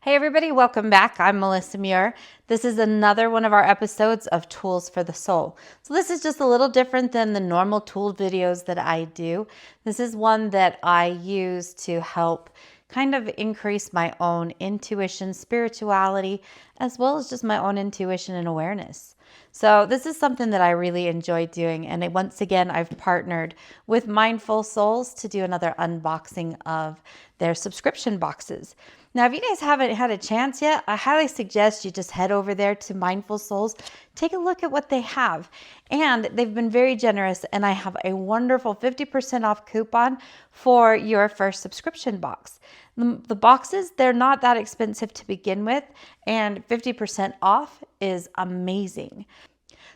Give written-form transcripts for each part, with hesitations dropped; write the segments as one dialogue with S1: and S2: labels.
S1: Hey everybody, welcome back. I'm Melissa Muir. This is another one of our episodes of Tools for the Soul. So this is just a little different than the normal tool videos that I do. This is one that I use to help kind of increase my own intuition, spirituality, as well as just my own intuition and awareness. So this is something that I really enjoy doing. And once again, I've partnered with Mindful Souls to do another unboxing of their subscription boxes. Now, if you guys haven't had a chance yet, I highly suggest you just head over there to Mindful Souls, take a look at what they have. And they've been very generous, and I have a wonderful 50% off coupon for your first subscription box. The boxes, they're not that expensive to begin with, and 50% off is amazing.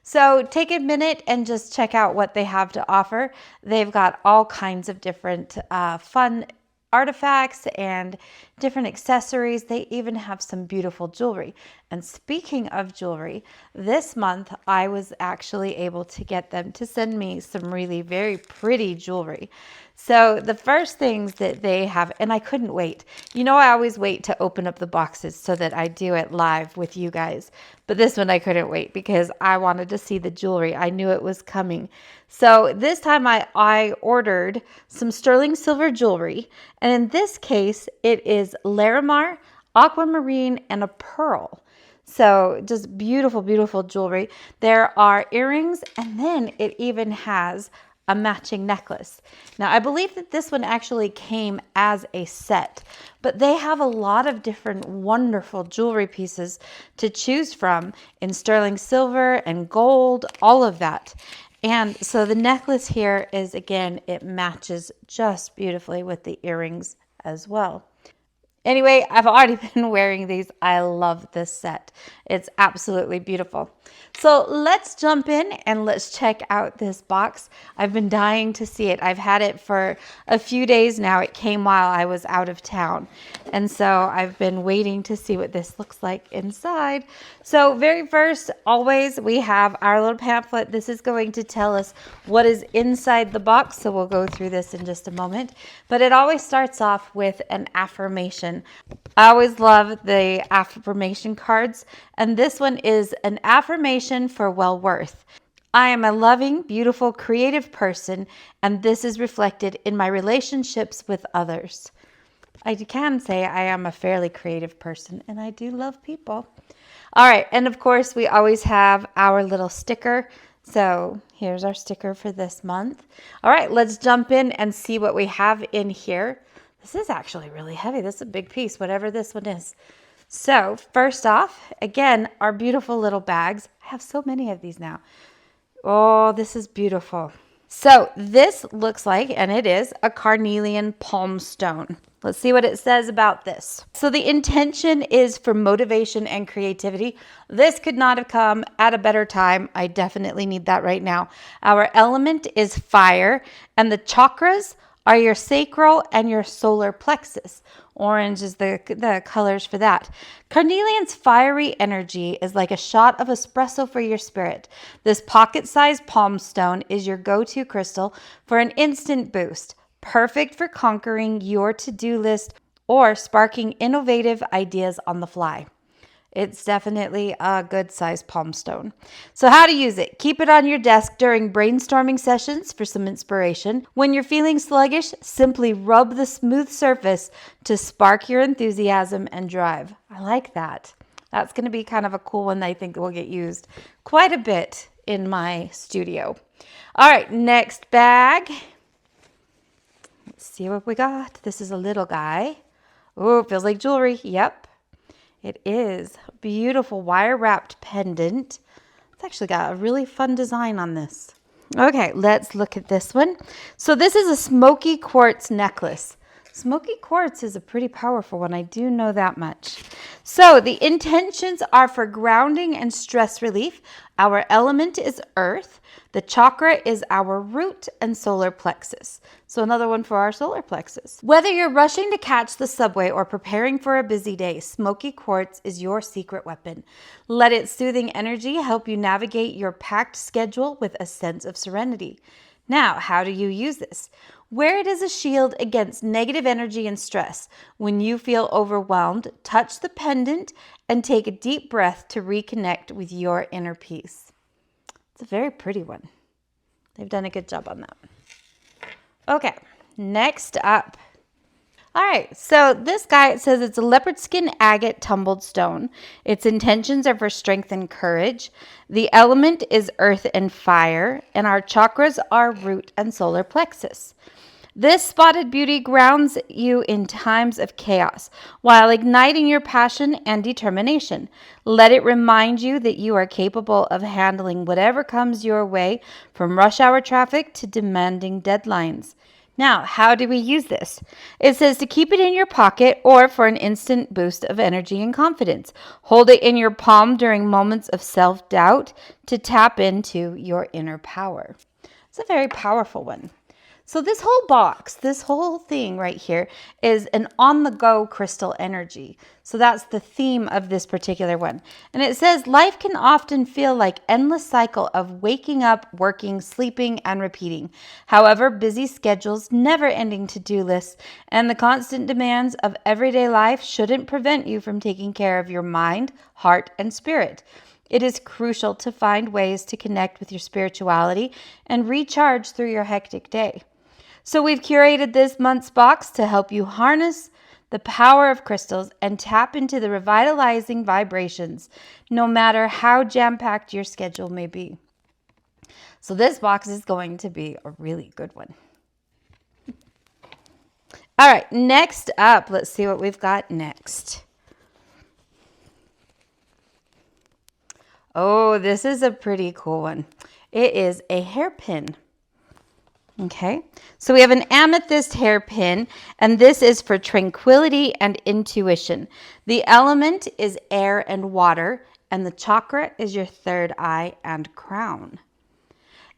S1: So take a minute and just check out what they have to offer. They've got all kinds of different fun artifacts and different accessories. They even have some beautiful jewelry. And speaking of jewelry, this month I was actually able to get them to send me some really very pretty jewelry. So the first things that they have, and I couldn't wait. You know, I always wait to open up the boxes so that I do it live with you guys. But this one I couldn't wait because I wanted to see the jewelry. I knew it was coming. So this time I ordered some sterling silver jewelry. And in this case, it is Larimar, aquamarine, and a pearl. So just beautiful, beautiful jewelry. There are earrings, and then it even has a matching necklace. Now, I believe that this one actually came as a set, but they have a lot of different wonderful jewelry pieces to choose from in sterling silver and gold, all of that. And so the necklace here is, again, it matches just beautifully with the earrings as well. Anyway, I've already been wearing these. I love this set. It's absolutely beautiful. So let's jump in and let's check out this box. I've been dying to see it. I've had it for a few days now. It came while I was out of town. And so I've been waiting to see what this looks like inside. So very first, always we have our little pamphlet. This is going to tell us what is inside the box. So we'll go through this in just a moment. But it always starts off with an affirmation. I always love the affirmation cards, and this one is an affirmation for well-worth. I am a loving, beautiful, creative person, and this is reflected in my relationships with others. I can say I am a fairly creative person, and I do love people. All right, and of course, we always have our little sticker. So here's our sticker for this month. All right, let's jump in and see what we have in here. This is actually really heavy. This is a big piece, whatever this one is. So first off, again, our beautiful little bags. I have so many of these now. Oh, this is beautiful. So this looks like, and it is, a carnelian palm stone. Let's see what it says about this. So the intention is for motivation and creativity. This could not have come at a better time. I definitely need that right now. Our element is fire, and the chakras are your sacral and your solar plexus. Orange is the colors for that. Carnelian's fiery energy is like a shot of espresso for your spirit. This pocket-sized palm stone is your go-to crystal for an instant boost, perfect for conquering your to-do list or sparking innovative ideas on the fly. It's definitely a good size palm stone. So how to use it. Keep it on your desk during brainstorming sessions for some inspiration. When you're feeling sluggish, simply rub the smooth surface to spark your enthusiasm and drive. I like that. That's going to be kind of a cool one that I think will get used quite a bit in my studio. All right, next bag. Let's see what we got. This is a little guy. Oh, feels like jewelry. Yep. It is a beautiful wire-wrapped pendant. It's actually got a really fun design on this. Okay, let's look at this one. So this is a smoky quartz necklace. Smoky quartz is a pretty powerful one. I do know that much. So the intentions are for grounding and stress relief. Our element is earth. The chakra is our root and solar plexus. So another one for our solar plexus. Whether you're rushing to catch the subway or preparing for a busy day, smoky quartz is your secret weapon. Let its soothing energy help you navigate your packed schedule with a sense of serenity. Now, how do you use this? Wear it as a shield against negative energy and stress. When you feel overwhelmed, touch the pendant and take a deep breath to reconnect with your inner peace. It's a very pretty one. They've done a good job on that. Okay, next up. All right, so this guy, it says it's a leopard skin agate tumbled stone. Its intentions are for strength and courage. The element is earth and fire, and our chakras are root and solar plexus. This spotted beauty grounds you in times of chaos while igniting your passion and determination. Let it remind you that you are capable of handling whatever comes your way, from rush hour traffic to demanding deadlines. Now, how do we use this? It says to keep it in your pocket or for an instant boost of energy and confidence. Hold it in your palm during moments of self-doubt to tap into your inner power. It's a very powerful one. So this whole box, this whole thing right here is an on-the-go crystal energy. So that's the theme of this particular one. And it says life can often feel like endless cycle of waking up, working, sleeping, and repeating. However, busy schedules, never-ending to-do lists, and the constant demands of everyday life shouldn't prevent you from taking care of your mind, heart, and spirit. It is crucial to find ways to connect with your spirituality and recharge through your hectic day. So we've curated this month's box to help you harness the power of crystals and tap into the revitalizing vibrations, no matter how jam-packed your schedule may be. So this box is going to be a really good one. All right, next up, let's see what we've got next. Oh, this is a pretty cool one. It is a hairpin. Okay, so we have an amethyst hairpin, and this is for tranquility and intuition. The element is air and water, and the chakra is your third eye and crown.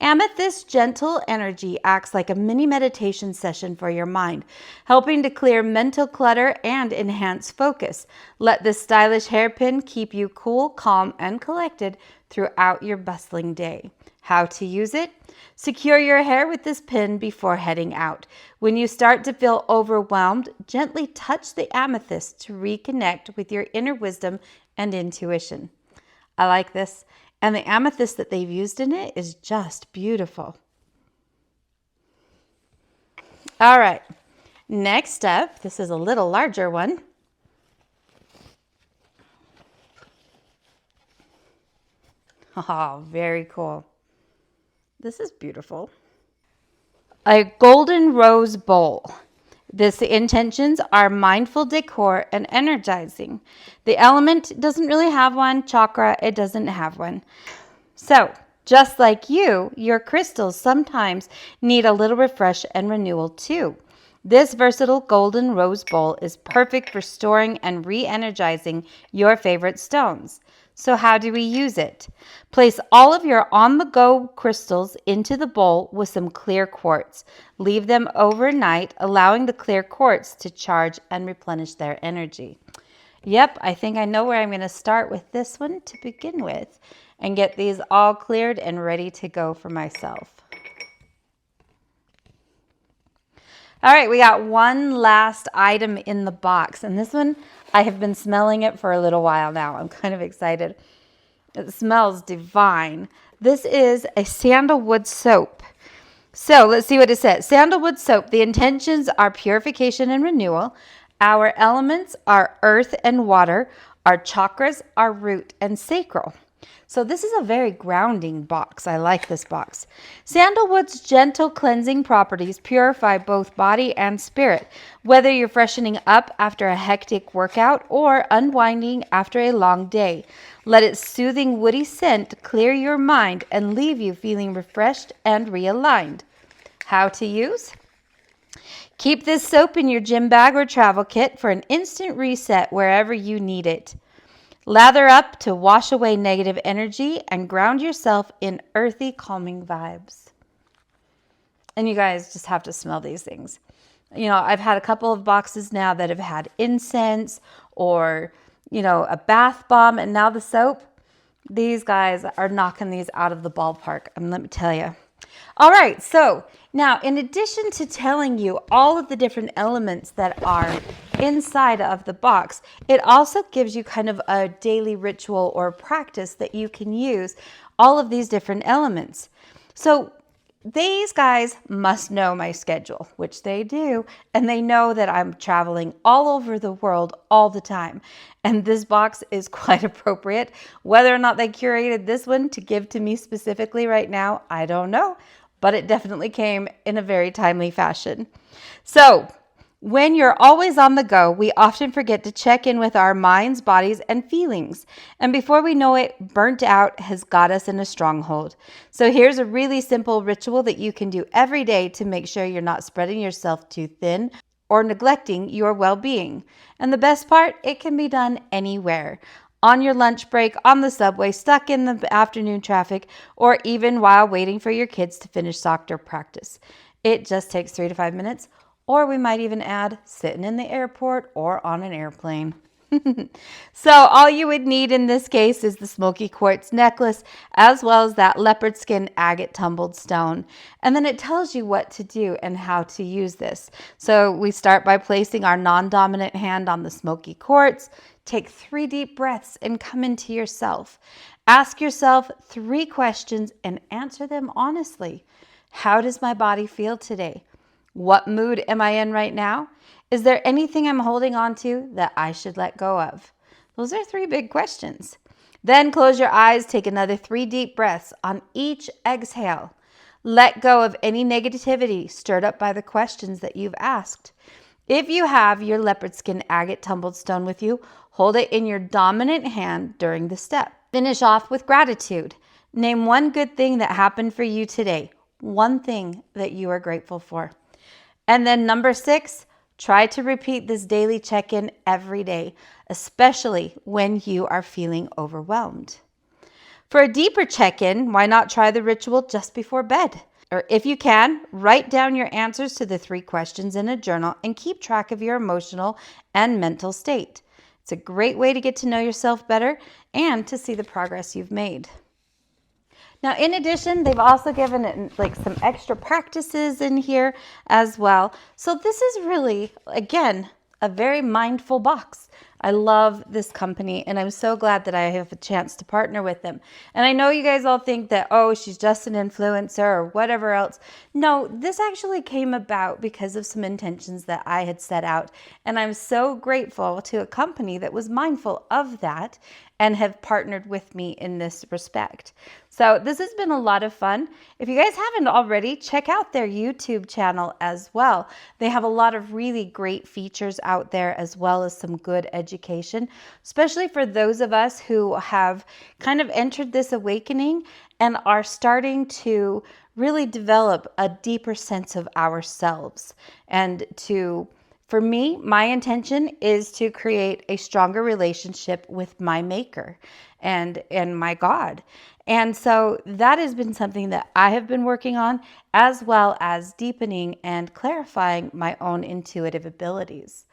S1: Amethyst gentle energy acts like a mini meditation session for your mind, helping to clear mental clutter and enhance focus. Let this stylish hairpin keep you cool, calm, and collected throughout your bustling day. How to use it? Secure your hair with this pin before heading out. When you start to feel overwhelmed, gently touch the amethyst to reconnect with your inner wisdom and intuition. I like this. And the amethyst that they've used in it is just beautiful. All right, next up, this is a little larger one. Oh, very cool. This is beautiful. A golden rose bowl. This intentions are mindful decor and energizing. The element doesn't really have one. Chakra, it doesn't have one. So, just like you, your crystals sometimes need a little refresh and renewal too. This versatile golden rose bowl is perfect for storing and re-energizing your favorite stones. So how do we use it? Place all of your on-the-go crystals into the bowl with some clear quartz. Leave them overnight, allowing the clear quartz to charge and replenish their energy. Yep, I think I know where I'm going to start with this one to begin with and get these all cleared and ready to go for myself. All right, we got one last item in the box, and this one, I have been smelling it for a little while now. I'm kind of excited. It smells divine. This is a sandalwood soap. So let's see what it says. Sandalwood soap, the intentions are purification and renewal. Our elements are earth and water. Our chakras are root and sacral. So this is a very grounding box. I like this box. Sandalwood's gentle cleansing properties purify both body and spirit. Whether you're freshening up after a hectic workout or unwinding after a long day, let its soothing woody scent clear your mind and leave you feeling refreshed and realigned. How to use? Keep this soap in your gym bag or travel kit for an instant reset wherever you need it. Lather up to wash away negative energy and ground yourself in earthy, calming vibes. And you guys just have to smell these things. You know, I've had a couple of boxes now that have had incense or, you know, a bath bomb, and now the soap. These guys are knocking these out of the ballpark. Let me tell you. All right, so now in addition to telling you all of the different elements that are inside of the box, it also gives you kind of a daily ritual or practice that you can use all of these different elements. So these guys must know my schedule, which they do, and they know that I'm traveling all over the world all the time. And this box is quite appropriate. Whether or not they curated this one to give to me specifically right now, I don't know, but it definitely came in a very timely fashion. So, when you're always on the go, we often forget to check in with our minds, bodies, and feelings. And before we know it, burnt out has got us in a stronghold. So here's a really simple ritual that you can do every day to make sure you're not spreading yourself too thin or neglecting your well-being. And the best part, it can be done anywhere. On your lunch break, on the subway, stuck in the afternoon traffic, or even while waiting for your kids to finish soccer practice. It just takes 3 to 5 minutes. Or we might even add sitting in the airport or on an airplane. So all you would need in this case is the smoky quartz necklace, as well as that leopard skin agate tumbled stone. And then it tells you what to do and how to use this. So we start by placing our non-dominant hand on the smoky quartz. Take 3 deep breaths and come into yourself. Ask yourself 3 questions and answer them honestly. How does my body feel today? What mood am I in right now? Is there anything I'm holding on to that I should let go of? Those are 3 big questions. Then close your eyes, take another 3 deep breaths on each exhale. Let go of any negativity stirred up by the questions that you've asked. If you have your leopard skin agate tumbled stone with you, hold it in your dominant hand during the step. Finish off with gratitude. Name 1 good thing that happened for you today. 1 thing that you are grateful for. And then number 6, try to repeat this daily check-in every day, especially when you are feeling overwhelmed. For a deeper check-in, why not try the ritual just before bed? Or if you can, write down your answers to the 3 questions in a journal and keep track of your emotional and mental state. It's a great way to get to know yourself better and to see the progress you've made. Now, in addition, they've also given it like some extra practices in here as well. So this is really, again, a very mindful box. I love this company and I'm so glad that I have a chance to partner with them. And I know you guys all think that, oh, she's just an influencer or whatever else. No, this actually came about because of some intentions that I had set out. And I'm so grateful to a company that was mindful of that and have partnered with me in this respect. So this has been a lot of fun. If you guys haven't already, check out their YouTube channel as well. They have a lot of really great features out there as well as some good education, especially for those of us who have kind of entered this awakening and are starting to really develop a deeper sense of ourselves and for me, my intention is to create a stronger relationship with my maker and my God. And so that has been something that I have been working on, as well as deepening and clarifying my own intuitive abilities.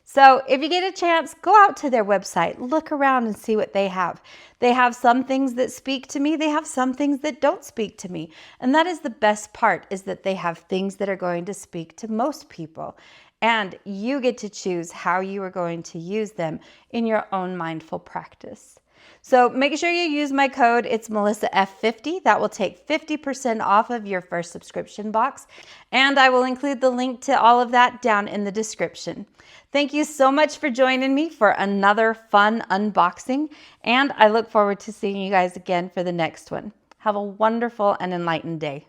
S1: So if you get a chance, go out to their website, look around and see what they have. They have some things that speak to me. They have some things that don't speak to me. And that is the best part, is that they have things that are going to speak to most people. And you get to choose how you are going to use them in your own mindful practice. So make sure you use my code. It's MelissaF50. That will take 50% off of your first subscription box. And I will include the link to all of that down in the description. Thank you so much for joining me for another fun unboxing. And I look forward to seeing you guys again for the next one. Have a wonderful and enlightened day.